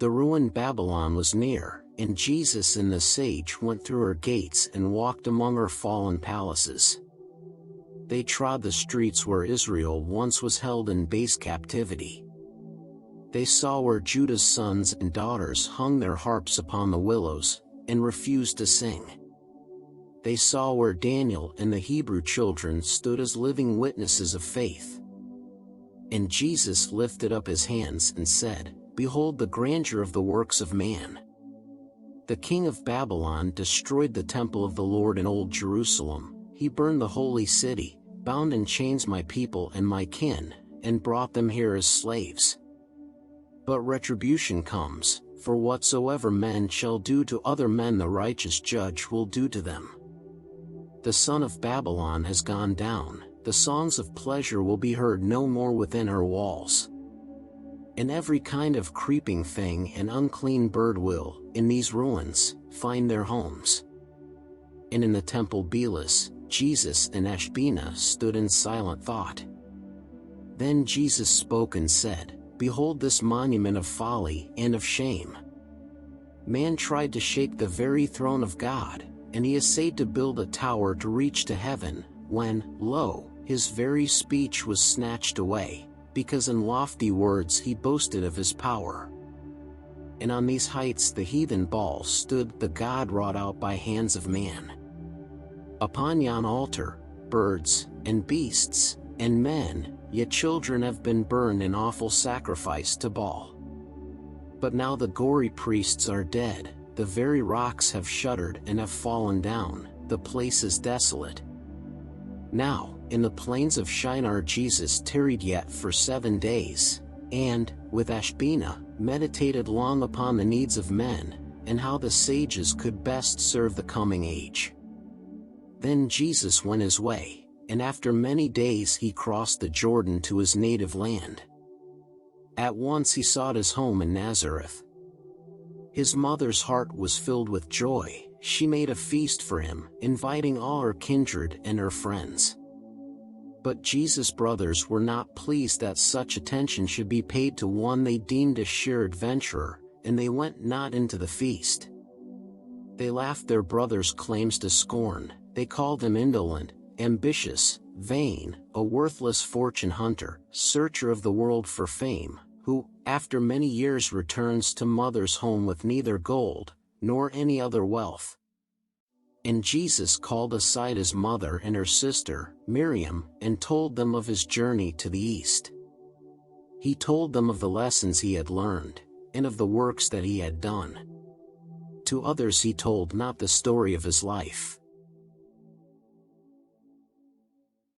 The ruined Babylon was near, and Jesus and the sage went through her gates and walked among her fallen palaces. They trod the streets where Israel once was held in base captivity. They saw where Judah's sons and daughters hung their harps upon the willows, and refused to sing. They saw where Daniel and the Hebrew children stood as living witnesses of faith. And Jesus lifted up his hands and said, "Behold the grandeur of the works of man. The king of Babylon destroyed the temple of the Lord in old Jerusalem, he burned the holy city, bound in chains my people and my kin, and brought them here as slaves. But retribution comes, for whatsoever men shall do to other men the righteous judge will do to them. The son of Babylon has gone down, the songs of pleasure will be heard no more within her walls. And every kind of creeping thing and unclean bird will, in these ruins, find their homes." And in the temple Belus, Jesus and Ashbina stood in silent thought. Then Jesus spoke and said, "Behold this monument of folly and of shame. Man tried to shake the very throne of God, and he essayed to build a tower to reach to heaven, when, lo, his very speech was snatched away, because in lofty words he boasted of his power. And on these heights the heathen Baal stood, the god wrought out by hands of man. Upon yon altar, birds, and beasts, and men, yet children have been burned in awful sacrifice to Baal. But now the gory priests are dead, the very rocks have shuddered and have fallen down, the place is desolate. Now, in the plains of Shinar Jesus tarried yet for 7 days, and, with Ashbina, meditated long upon the needs of men, and how the sages could best serve the coming age. Then Jesus went his way, and after many days he crossed the Jordan to his native land. At once he sought his home in Nazareth. His mother's heart was filled with joy, she made a feast for him, inviting all her kindred and her friends. But Jesus' brothers were not pleased that such attention should be paid to one they deemed a sheer adventurer, and they went not into the feast. They laughed their brother's claims to scorn, they called him indolent, ambitious, vain, a worthless fortune hunter, searcher of the world for fame, who, after many years returns to mother's home with neither gold, nor any other wealth. And Jesus called aside his mother and her sister, Miriam, and told them of his journey to the east. He told them of the lessons he had learned, and of the works that he had done. To others he told not the story of his life.